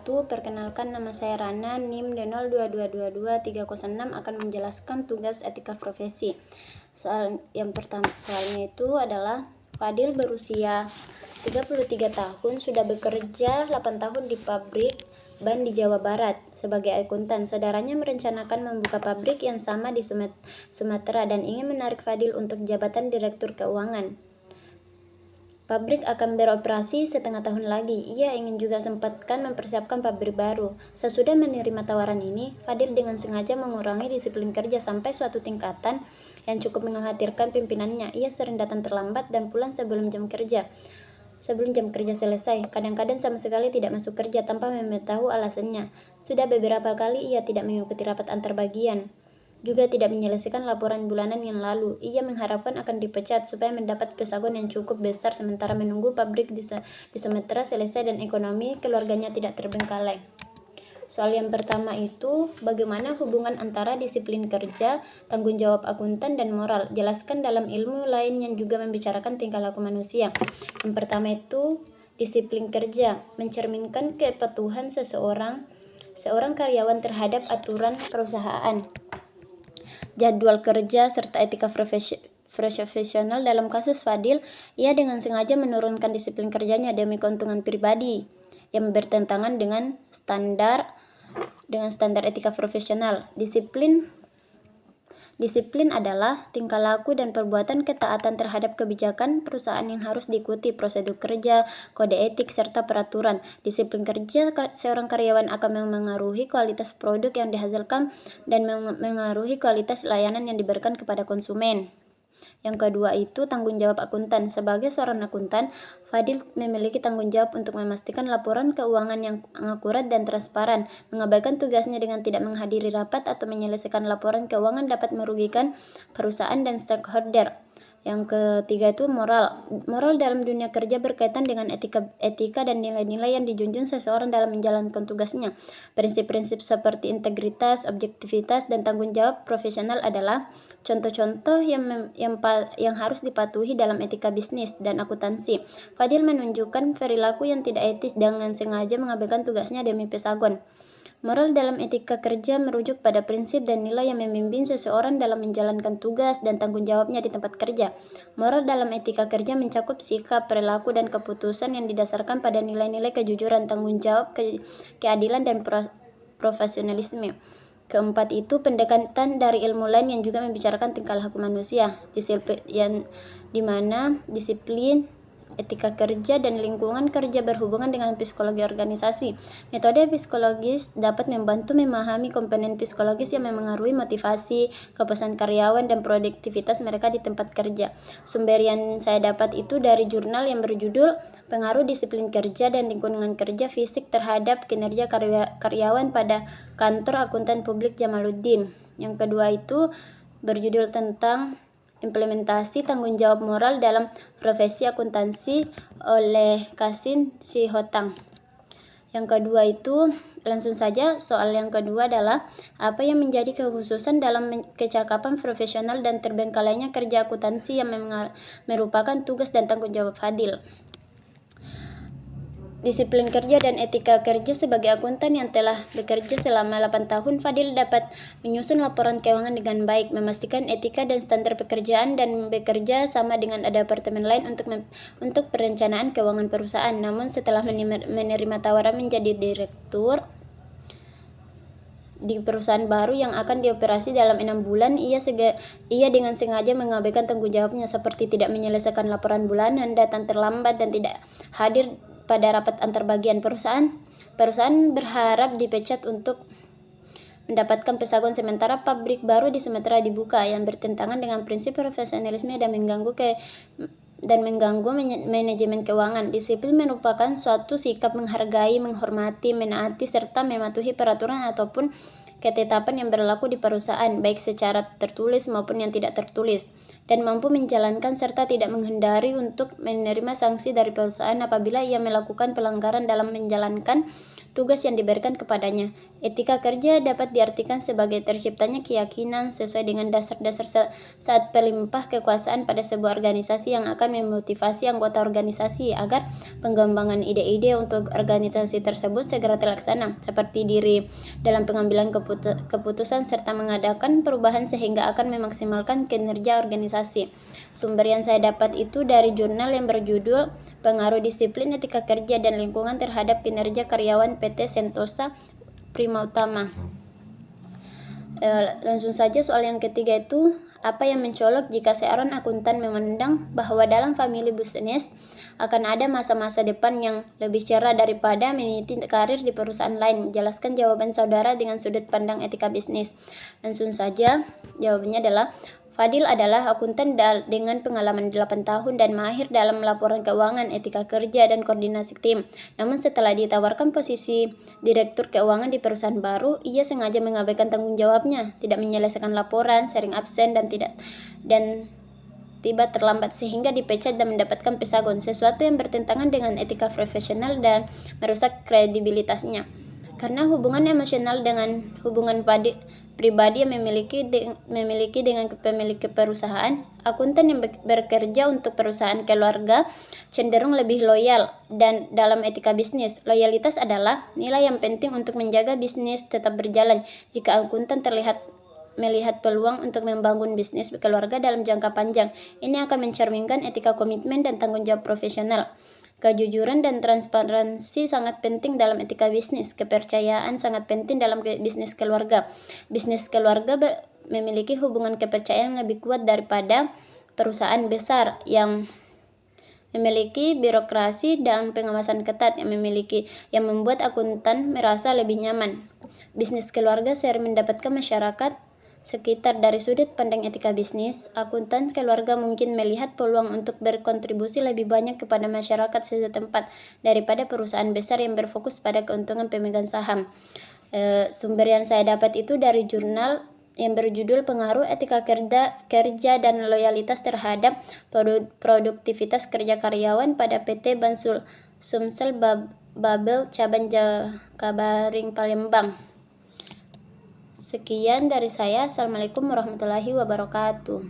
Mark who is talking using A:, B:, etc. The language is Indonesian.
A: Perkenalkan, nama saya Rana, NIM D02222306 akan menjelaskan tugas etika profesi. Soalnya itu adalah Fadil berusia 33 tahun, sudah bekerja 8 tahun di pabrik ban di Jawa Barat sebagai akuntan. Saudaranya merencanakan membuka pabrik yang sama di Sumatera dan ingin menarik Fadil untuk jabatan direktur keuangan. Pabrik akan beroperasi setengah tahun lagi. Ia ingin juga sempatkan mempersiapkan pabrik baru. Sesudah menerima tawaran ini, Fadil dengan sengaja mengurangi disiplin kerja sampai suatu tingkatan yang cukup mengkhawatirkan pimpinannya. Ia sering datang terlambat dan pulang sebelum jam kerja selesai. Kadang-kadang sama sekali tidak masuk kerja tanpa memberitahu alasannya. Sudah beberapa kali ia tidak mengikuti rapat antar bagian, juga tidak menyelesaikan laporan bulanan yang lalu. Ia mengharapkan akan dipecat supaya mendapat pesangon yang cukup besar sementara menunggu pabrik di Sumatera selesai dan ekonomi keluarganya tidak terbengkalai. Soal yang pertama itu, bagaimana hubungan antara disiplin kerja, tanggung jawab akuntan, dan moral? Jelaskan dalam ilmu lain yang juga membicarakan tingkah laku manusia. Yang pertama itu, disiplin kerja mencerminkan kepatuhan seorang karyawan terhadap aturan perusahaan, jadwal kerja, serta etika profesional. Dalam kasus Fadil, ia dengan sengaja menurunkan disiplin kerjanya demi keuntungan pribadi yang bertentangan dengan standar etika profesional. Disiplin adalah tingkah laku dan perbuatan ketaatan terhadap kebijakan perusahaan yang harus diikuti, prosedur kerja, kode etik, serta peraturan. Disiplin kerja seorang karyawan akan mengaruhi kualitas produk yang dihasilkan dan mengaruhi kualitas layanan yang diberikan kepada konsumen. Yang kedua itu tanggung jawab akuntan. Sebagai seorang akuntan, Fadil memiliki tanggung jawab untuk memastikan laporan keuangan yang akurat dan transparan. Mengabaikan tugasnya dengan tidak menghadiri rapat atau menyelesaikan laporan keuangan dapat merugikan perusahaan dan stakeholder. Yang ketiga itu moral. Moral dalam dunia kerja berkaitan dengan etika dan nilai-nilai yang dijunjung seseorang dalam menjalankan tugasnya. Prinsip-prinsip seperti integritas, objektivitas, dan tanggung jawab profesional adalah contoh-contoh yang harus dipatuhi dalam etika bisnis dan akuntansi. Fadil menunjukkan perilaku yang tidak etis dengan sengaja mengabaikan tugasnya demi pesangon. Moral dalam etika kerja merujuk pada prinsip dan nilai yang membimbing seseorang dalam menjalankan tugas dan tanggung jawabnya di tempat kerja. Moral dalam etika kerja mencakup sikap, perilaku, dan keputusan yang didasarkan pada nilai-nilai kejujuran, tanggung jawab, keadilan, dan profesionalisme. Keempat itu pendekatan dari ilmu lain yang juga membicarakan tingkah laku manusia, disiplin, etika kerja, dan lingkungan kerja berhubungan dengan psikologi organisasi. Metode psikologis dapat membantu memahami komponen psikologis yang memengaruhi motivasi, kepuasan karyawan, dan produktivitas mereka di tempat kerja. Sumber yang saya dapat itu dari jurnal yang berjudul Pengaruh Disiplin Kerja dan Lingkungan Kerja Fisik Terhadap Kinerja Karyawan pada Kantor Akuntan Publik Jamaluddin. Yang kedua itu berjudul tentang Implementasi Tanggung Jawab Moral dalam Profesi Akuntansi oleh Kasim Sihotang. Yang kedua itu langsung saja, soal yang kedua adalah apa yang menjadi kekhususan dalam kecakapan profesional dan terbengkalainya kerja akuntansi yang merupakan tugas dan tanggung jawab Fadil. Disiplin kerja dan etika kerja. Sebagai akuntan yang telah bekerja selama 8 tahun, Fadil dapat menyusun laporan keuangan dengan baik, memastikan etika dan standar pekerjaan, dan bekerja sama dengan departemen lain untuk perencanaan keuangan perusahaan. Namun setelah menerima tawaran menjadi direktur di perusahaan baru yang akan dioperasi dalam 6 bulan, ia dengan sengaja mengabaikan tanggung jawabnya seperti tidak menyelesaikan laporan bulanan, datang terlambat, dan tidak hadir pada rapat antar bagian. Perusahaan berharap dipecat untuk mendapatkan pesangon sementara pabrik baru di Sumatera dibuka yang bertentangan dengan prinsip profesionalisme dan mengganggu manajemen keuangan. Disiplin merupakan suatu sikap menghargai, menghormati, menaati, serta mematuhi peraturan ataupun ketetapan yang berlaku di perusahaan, baik secara tertulis maupun yang tidak tertulis, dan mampu menjalankan serta tidak menghindari untuk menerima sanksi dari perusahaan apabila ia melakukan pelanggaran dalam menjalankan tugas yang diberikan kepadanya. Etika kerja dapat diartikan sebagai terciptanya keyakinan sesuai dengan dasar-dasar saat pelimpah kekuasaan pada sebuah organisasi yang akan memotivasi anggota organisasi agar pengembangan ide-ide untuk organisasi tersebut segera terlaksana, seperti diri dalam pengambilan keputusan serta mengadakan perubahan sehingga akan memaksimalkan kinerja organisasi. Sumber yang saya dapat itu dari jurnal yang berjudul Pengaruh Disiplin Etika Kerja dan Lingkungan Terhadap Kinerja Karyawan PT Sentosa Prima Utama. Langsung saja soal yang ketiga itu, apa yang mencolok jika seorang akuntan memandang bahwa dalam family bisnis akan ada masa-masa depan yang lebih cerah daripada meniti karir di perusahaan lain? Jelaskan jawaban saudara dengan sudut pandang etika bisnis. Langsung saja, jawabannya adalah Fadil adalah akuntan dengan pengalaman 8 tahun dan mahir dalam laporan keuangan, etika kerja, dan koordinasi tim. Namun setelah ditawarkan posisi direktur keuangan di perusahaan baru, ia sengaja mengabaikan tanggung jawabnya, tidak menyelesaikan laporan, sering absen, dan tiba terlambat sehingga dipecat dan mendapatkan pesangon, sesuatu yang bertentangan dengan etika profesional dan merusak kredibilitasnya. Karena hubungan emosional dengan hubungan pribadi yang memiliki dengan pemilik perusahaan, akuntan yang bekerja untuk perusahaan keluarga cenderung lebih loyal. Dan dalam etika bisnis, loyalitas adalah nilai yang penting untuk menjaga bisnis tetap berjalan. Jika akuntan melihat peluang untuk membangun bisnis keluarga dalam jangka panjang, ini akan mencerminkan etika komitmen dan tanggung jawab profesional. Kejujuran dan transparansi sangat penting dalam etika bisnis. Kepercayaan sangat penting dalam bisnis keluarga. Bisnis keluarga memiliki hubungan kepercayaan lebih kuat daripada perusahaan besar yang memiliki birokrasi dan pengawasan ketat yang membuat akuntan merasa lebih nyaman. Bisnis keluarga sering mendapatkan masyarakat sekitar dari sudut pandang etika bisnis. Akuntan keluarga mungkin melihat peluang untuk berkontribusi lebih banyak kepada masyarakat setempat daripada perusahaan besar yang berfokus pada keuntungan pemegang saham. Sumber yang saya dapat itu dari jurnal yang berjudul Pengaruh Etika Kerja dan Loyalitas Terhadap Produktivitas Kerja Karyawan pada PT Bansul Sumsel Babel Cabang Kabaring Palembang. Sekian dari saya. Assalamualaikum warahmatullahi wabarakatuh.